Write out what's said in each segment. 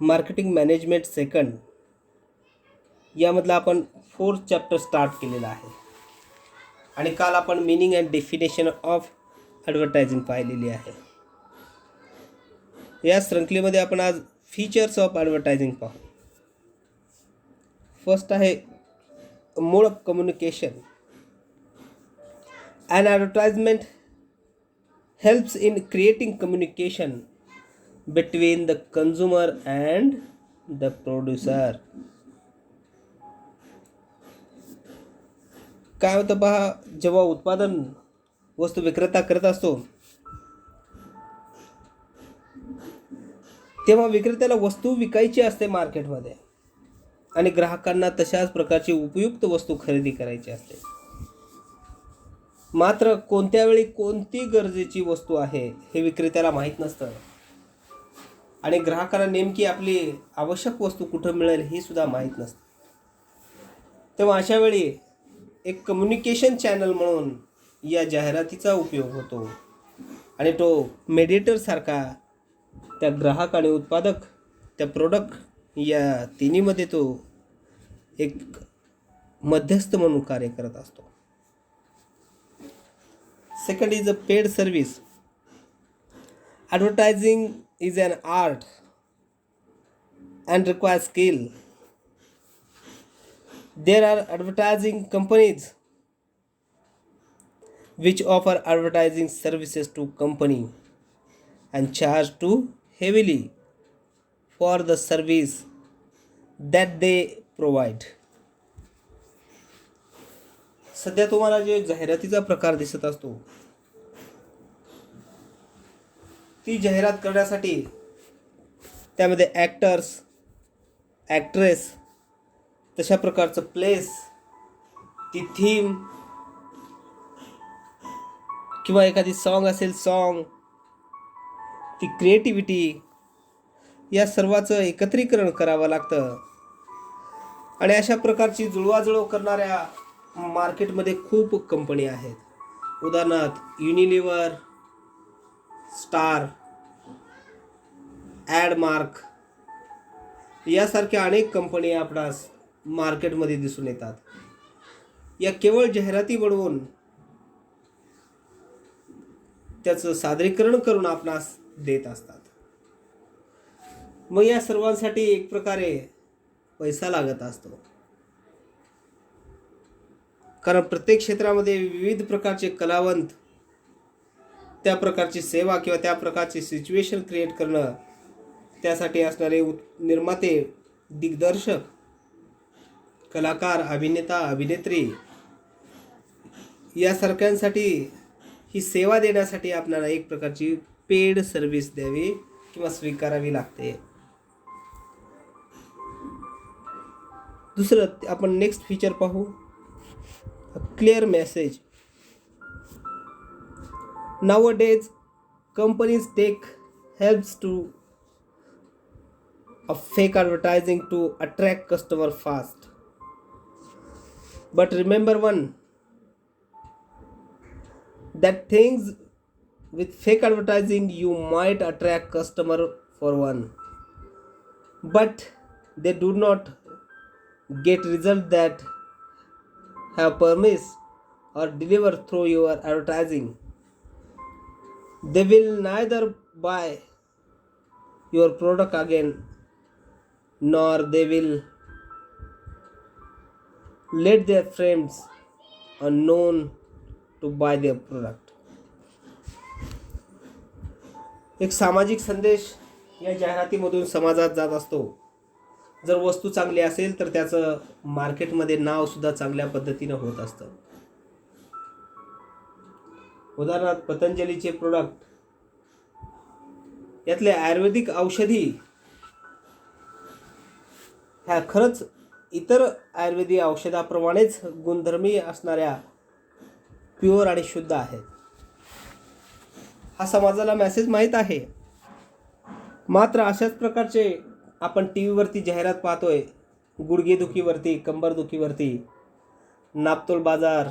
Marketing management second यामधला आपण 4th chapter start केलेला आहे आणि काल आपण meaning and definition of advertising पाहिलेली आहे. या शृंखलेमध्ये आपण आज फीचर्स ऑफ ॲडव्हर्टायझिंग पाहू. फर्स्ट आहे mode of communication. An advertisement helps in creating communication between the consumer and the producer. काय होतं पहा, जेव्हा उत्पादन वस्तू विक्रेता करत असतो तेव्हा विक्रेत्याला वस्तू विकायची असते मार्केटमध्ये आणि ग्राहकांना तशाच प्रकारची उपयुक्त वस्तू खरेदी करायची असते. मात्र कोणत्या वेळी कोणती गरजेची वस्तू आहे हे विक्रेत्याला माहीत नसतं आणि ग्राहकांना नेमकी आपली आवश्यक वस्तू कुठं मिळेल हे सुद्धा माहीत नसतं. तेव्हा अशा वेळी एक कम्युनिकेशन चॅनल म्हणून या जाहिरातीचा उपयोग होतो आणि तो मेडिएटरसारखा त्या ग्राहक आणि उत्पादक त्या प्रोडक्ट या तिन्हीमध्ये तो एक मध्यस्थ म्हणून कार्य करत असतो. Second is a paid service. Advertising is an art and requires skill. There are advertising companies which offer advertising services to company and charge too heavily for the service that they provide. सध्या तुम्हाला जे जाहिरातीचा प्रकार दिसत असतो ती जाहिरात करण्यासाठी त्यामध्ये ॲक्टर्स, ॲक्ट्रेस, तशा प्रकारचं प्लेस, ती थीम किंवा एखादी सॉन्ग असेल सॉन्ग, ती क्रिएटिव्हिटी या सर्वाचं एकत्रीकरण करावं लागतं आणि अशा प्रकारची जुळवाजुळव करणाऱ्या मार्केटमध्ये खूप कंपनी आहेत. उदाहरणार्थ युनिलिव्हर, स्टार, ॲडमार्क यासारख्या अनेक कंपनी आपणास मार्केटमध्ये दिसून येतात. या केवळ जाहिराती बनवून त्याचं सादरीकरण करून आपणास देत असतात. मग या सर्वांसाठी एक प्रकारे पैसा लागत असतो, कारण प्रत्येक क्षेत्रामध्ये विविध प्रकारचे कलावंत त्या प्रकारची सेवा किंवा त्या प्रकारची सिच्युएशन क्रिएट करणं, त्यासाठी असणारे निर्माते, दिग्दर्शक, कलाकार, अभिनेता, अभिनेत्री यासारख्यांसाठी ही सेवा देण्यासाठी आपल्याला एक प्रकारची पेड सर्व्हिस द्यावी किंवा स्वीकारावी लागते. दुसरं आपण नेक्स्ट फीचर पाहू, a clear message. Nowadays companies take helps to of fake advertising to attract customer fast, but remember one, that things with fake advertising you might attract customer for one, but they do not get result that have promise or deliver through your advertising. They will neither buy your product again nor they will let their friends unknown to buy their product. एक सामाजिक संदेश या जाहिरातीमधून समाजात जात असतो. जर वस्तू चांगली असेल तर त्याचं मार्केटमध्ये नाव सुद्धा चांगल्या पद्धतीनं होत असतं. उदाहरणार्थ पतंजलीचे प्रोडक्ट यातले आयुर्वेदिक औषधी ह्या खरंच इतर आयुर्वेदिक औषधाप्रमाणेच गुणधर्मी असणाऱ्या प्युअर आणि शुद्ध आहेत. हा समाजाला मेसेज माहीत आहे. मात्र अशाच प्रकारचे आपण टी व्हीवरती जाहिरात पाहतोय, गुडघेदुखीवरती, कंबरदुखीवरती, नापतोल बाजार,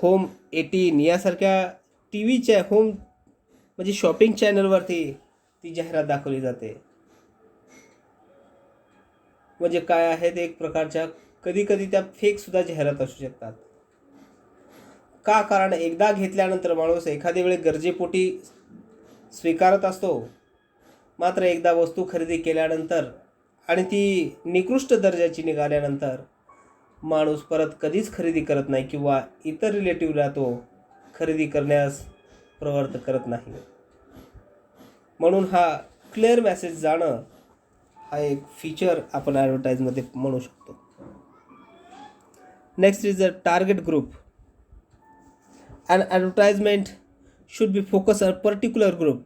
होम 18 यासारख्या टी व्हीच्या होम म्हणजे शॉपिंग चॅनलवरती ती जाहिरात दाखवली जाते. म्हणजे काय आहे ते एक प्रकारच्या कधी कधी त्या फेकसुद्धा जाहिरात असू शकतात. का? कारण एकदा घेतल्यानंतर माणूस एखाद्या वेळी गरजेपोटी स्वीकारत असतो, मात्र एकदा वस्तू खरेदी केल्यानंतर आणि ती निकृष्ट दर्जाची निघाल्यानंतर माणूस परत कधीच खरेदी करत नाही किंवा इतर रिलेटिव्हला तो खरेदी करण्यास प्रवृत्त करत नाही. म्हणून हा क्लिअर मेसेज जाणं हा एक फीचर आपण ॲडव्हर्टाईजमध्ये म्हणू शकतो. Next is a target group. An advertisement should be focused on particular group.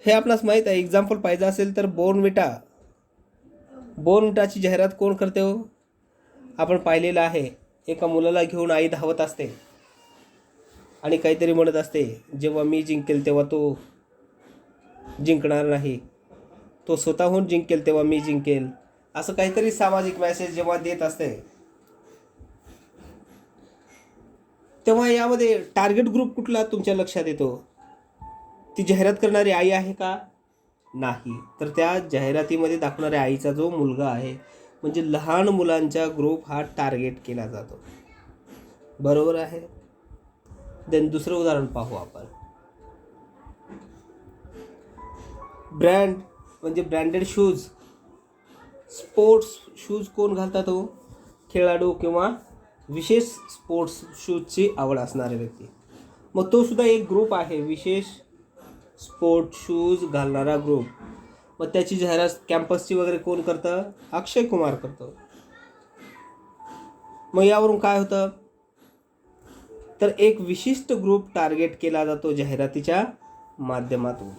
हे आपणास माहीत आहे. एक्झाम्पल पाहिजे असेल तर बोर्नविटाची जाहिरात कोण करते हो? आपण पाहिलेलं आहे. एका मुलाला घेऊन आई धावत असते आणि काहीतरी म्हणत असते, जेव्हा मी जिंकेल तेव्हा तो जिंकणार नाही, तो स्वतःहून जिंकेल तेव्हा मी जिंकेल, असं काहीतरी सामाजिक मेसेज जेव्हा देत असते, तेव्हा यामध्ये टार्गेट ग्रुप कुठला तुमच्या लक्षात येतो? ती जाहिरात करणारी आई आहे का? नाही. तर त्या जाहिरातीमध्ये दाखवणाऱ्या आईचा जो मुलगा आहे, म्हणजे लहान मुलांचा ग्रुप हा टार्गेट केला जातो. बरोबर आहे. देन दुसरं उदाहरण पाहू आपण. ब्रँड म्हणजे ब्रँडेड शूज. स्पोर्ट्स शूज कोण घालतात हो? खेळाडू किंवा विशेष स्पोर्ट्स शूजची आवड असणारे व्यक्ती. मग तो सुद्धा एक ग्रुप आहे, विशेष स्पोर्ट शूज घालणारा ग्रुप. मग त्याची जाहिरात कॅम्पसची वगैरे कोण करतं? अक्षय कुमार करतो. मग यावरून काय होतं? तर एक विशिष्ट ग्रुप टार्गेट केला जातो जाहिरातीच्या माध्यमातून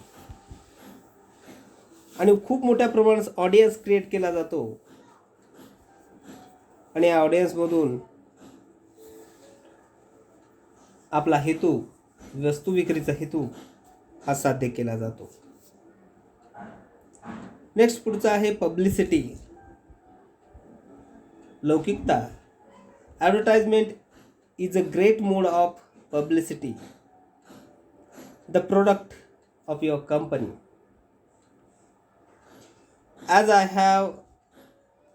आणि खूप मोठ्या प्रमाणात ऑडियन्स क्रिएट केला जातो आणि या ऑडियन्समधून आपला हेतू, वस्तू विक्रीचा हेतू हा साध्य केला जातो. नेक्स्ट पुढचा आहे पब्लिसिटी, लौकिकता. Advertisement is a great mode of publicity the product of your company. As I have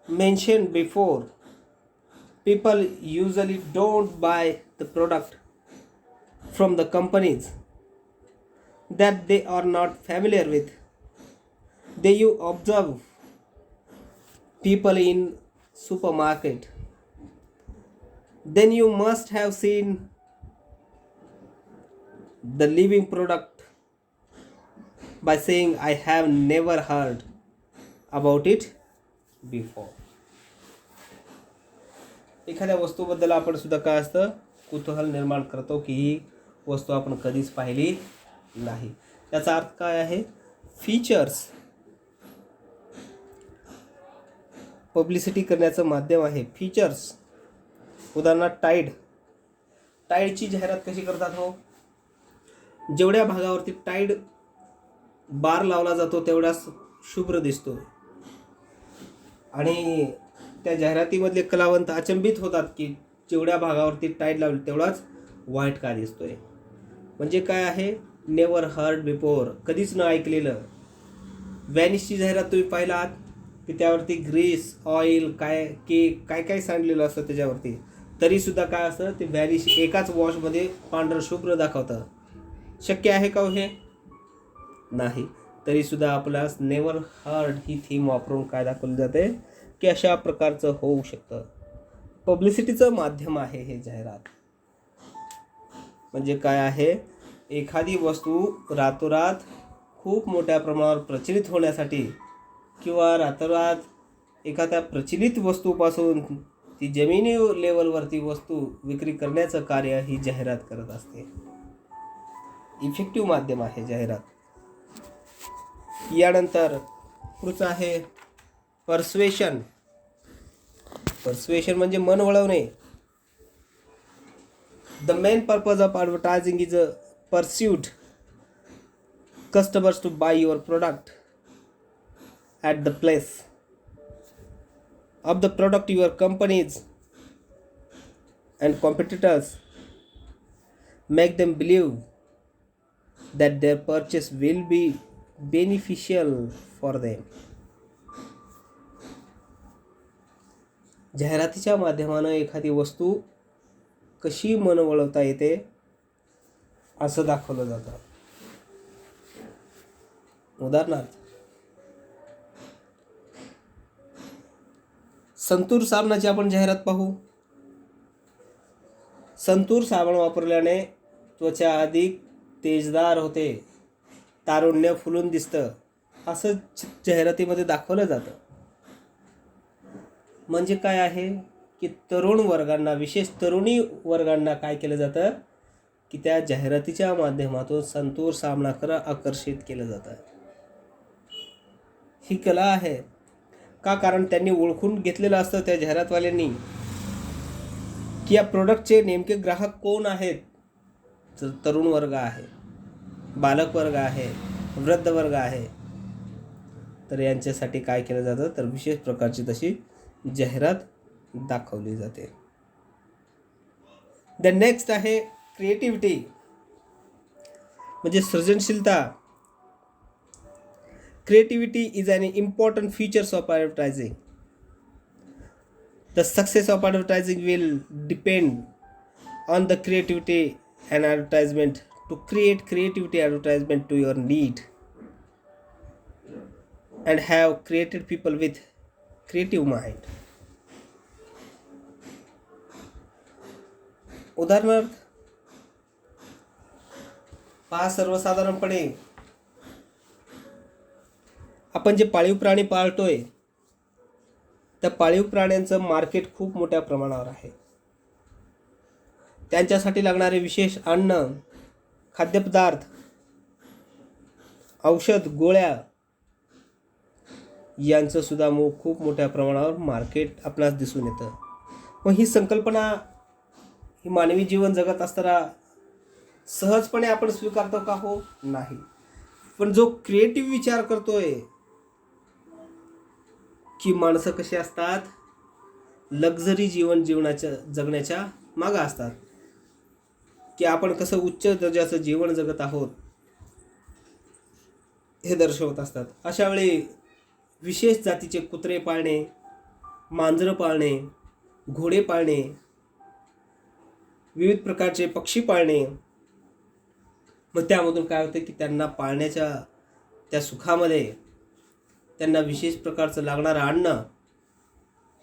mentioned before, people usually don't buy the product from the companies that they are not familiar with. They you observe people in supermarket. Then you must have seen the living product by saying I have never heard about it before. एखाद्या वस्तूबद्दल आपण सुद्धा काय असतं, कुतूहल निर्माण करतो की ही वस्तू आपण कधीच पाहिली नाही. याचा अर्थ काय आहे? फीचर्स पब्लिसिटी करण्याचं माध्यम आहे. फीचर्स उदाहरणार्थ टाईडची जाहिरात कशी करतात हो? जेवढ्या भागावरती टाईड बार लावला जातो तेवढाच शुभ्र दिसतो आणि त्या जाहिरातीमधले कलावंत अचंबित होतात की जेवढ्या भागावरती टाईड लावली तेवढाच व्हाईट का दिसतोय. म्हणजे काय आहे? नेवर हर्ड बिफोर, कधीच न ऐकलेलं. व्हॅनिशची जाहिरात तुम्ही पाहिलात की त्यावरती ग्रीस, ऑइल, काय सांडलेलं असतं त्याच्यावरती, तरीसुद्धा काय असतं ते व्हॅनिश एकाच वॉशमध्ये पांढरं शुभ्र दाखवतं. शक्य आहे का हे? नाही. तरीसुद्धा आपल्यास नेवर हर्ड ही थीम वापरून काय दाखवली जाते की अशा प्रकारचं होऊ शकतं. पब्लिसिटीचं माध्यम आहे हे जाहिरात. म्हणजे काय आहे? एखादी वस्तू रातोरात खूप मोठ्या प्रमाणावर प्रचलित होण्यासाठी किंवा रातोरात एखाद्या प्रचलित वस्तूपासून ती जमिनी लेवलवरती वस्तू विक्री करण्याचं कार्य ही जाहिरात करत असते. इफेक्टिव्ह माध्यम आहे जाहिरात. यानंतर पुढचं आहे पर्सुएशन. म्हणजे मन वळवणे. The main purpose of advertising is a pursuit customers to buy your product at the place of the product your companies and competitors make them believe that their purchase will be beneficial for them. जाहिरातीच्या माध्यमानं एखादी वस्तू कशी मन वळवता येते असं दाखवलं जातं. उदाहरणार्थ, संतूर साबणाची आपण जाहिरात पाहू. संतूर साबण वापरल्याने त्वचा अधिक तेजदार होते, तारुण्य फुलून दिसतं, असं जाहिरातीमध्ये दाखवलं जातं. म्हणजे काय आहे की तरुण वर्गांना, विशेष तरुणी वर्गांना काय केलं जातं की त्या जाहिरातीच्या माध्यमातून संतूर साबणाकडे आकर्षित केलं जातं. ही कला आहे का? कारण त्यांनी ओळखून घेतलेलं असतं त्या जाहिरातवाल्यांनी की या प्रोडक्टचे नेमके ग्राहक कोण आहेत. तर तरुण वर्ग आहे, बालक वर्ग आहे, वृद्ध वर्ग आहे. तर यांच्यासाठी काय केलं जातं तर विशेष प्रकारची तशी जाहिरात दाखवली जाते. द नेक्स्ट आहे क्रिएटिव्हिटी, म्हणजे सृजनशीलता. Creativity is an important feature of advertising. The success of advertising will depend on the creativity and advertisement. To create creativity advertisement to your need and have created people with creative mind. उदाहरणार्थ पहा, सर्वसाधारणपणे आपण जे पाळीव प्राणी पाळतोय त्या पाळीव प्राण्यांचं मार्केट खूप मोठ्या प्रमाणावर आहे. त्यांच्यासाठी लागणारे विशेष अन्न, खाद्यपदार्थ, औषध, गोळ्या यांचं सुद्धा खूप मोठ्या प्रमाणावर मार्केट आपणास दिसून येतं. मग ही संकल्पना ही मानवी जीवन जगत असताना सहजपणे आपण स्वीकारतो का? हो, नाही. पण जो क्रिएटिव्ह विचार करतोय की माणसं कशी असतात, लक्झरी जीवन जगण्याच्या मागं असतात, की आपण कसं उच्च दर्जाचं जीवन जगत आहोत हे दर्शवत असतात. अशा वेळी विशेष जातीचे कुत्रे पाळणे, मांजरं पाळणे, घोडे पाळणे, विविध प्रकारचे पक्षी पाळणे, मग त्यामधून काय होतं की त्यांना पाळण्याच्या त्या सुखामध्ये त्यांना विशेष प्रकारचं लागणारं अन्न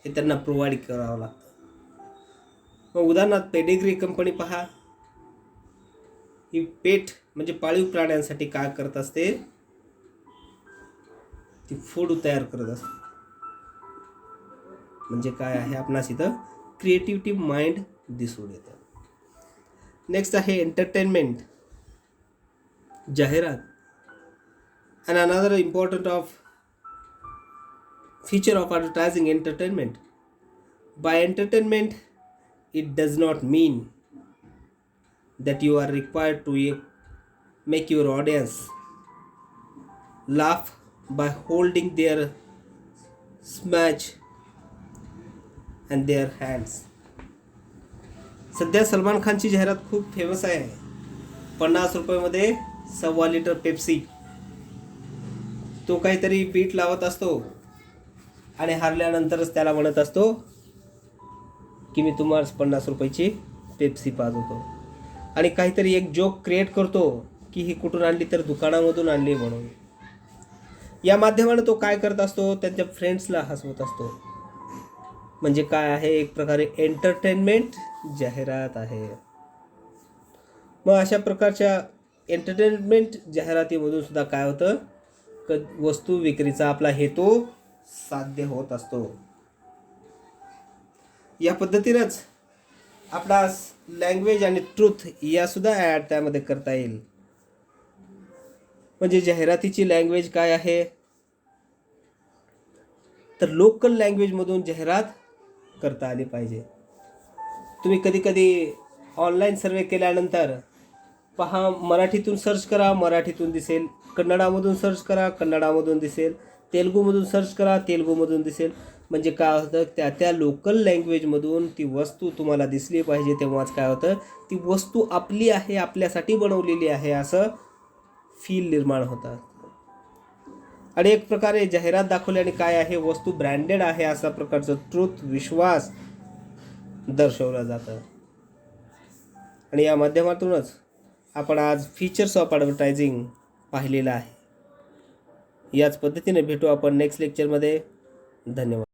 हे त्यांना प्रोव्हाइड करावं लागतं. मग उदाहरणार्थ पेडिग्री कंपनी पहा, ही पेट म्हणजे पाळीव प्राण्यांसाठी काय करत असते, ती फूड तयार करत असते. म्हणजे काय आहे, आपणास इथं क्रिएटिव्हिटी माइंड दिसून येतं. नेक्स्ट आहे एंटरटेनमेंट, जाहिरात. And another important of feature of advertising, entertainment. By entertainment, it does not mean that you are required to make your audience laugh by holding their smash and their hands. सध्या सलमान खानची जाहिरात खूप famous आहे. 50 रुपयामध्ये 1.25 litre Pepsi. तो काहीतरी bit लावत असतो आणि हारल्यानंतरच त्याला म्हणत असतो की मी तुम्हाला 50 रुपयाची पेप्सी पाजवतो, आणि काहीतरी एक जोक क्रिएट करतो की ही कुठून आणली, तर दुकानामधून आणली म्हणून. या माध्यमाने तो काय करत असतो, त्यांच्या फ्रेंड्सला हसवत असतो. म्हणजे काय आहे, एक प्रकारे एंटरटेनमेंट जाहिरात आहे. मग अशा प्रकारच्या एंटरटेनमेंट जाहिरातीमधून सुद्धा काय होतं, वस्तू विक्रीचा आपला हेतू साध्य होत असतो. या पद्धतीनेच आपला लँग्वेज आणि ट्रूथ या सुद्धा ॲड त्यामध्ये करता येईल. म्हणजे जाहिरातीची लँग्वेज काय आहे, तर लोकल लँग्वेजमधून जाहिरात करता आली पाहिजे. तुम्ही कधी कधी ऑनलाईन सर्वे केल्यानंतर पहा, मराठीतून सर्च करा, मराठीतून दिसेल. कन्नडामधून सर्च करा, कन्नडामधून दिसेल. तेलुगूमधून सर्च करा, तेलुगूमधून दिसेल. म्हणजे काय होतं, त्या लोकल लँग्वेजमधून ती वस्तू तुम्हाला दिसली पाहिजे. तेव्हाच काय होतं, ती वस्तू आपली आहे, आपल्यासाठी बनवलेली आहे असं फील निर्माण होतं. आणि एक प्रकारे जाहिरात दाखवल्याने काय आहे, वस्तू ब्रँडेड आहे असा प्रकारचं ट्रुथ, विश्वास दर्शवलं जातं. आणि या माध्यमातूनच आपण आज फीचर्स ऑफ ॲडव्हर्टायझिंग पाहिलेलं आहे. याच पद्धतीने भेटू आपण नेक्स्ट लेक्चरमध्ये. धन्यवाद.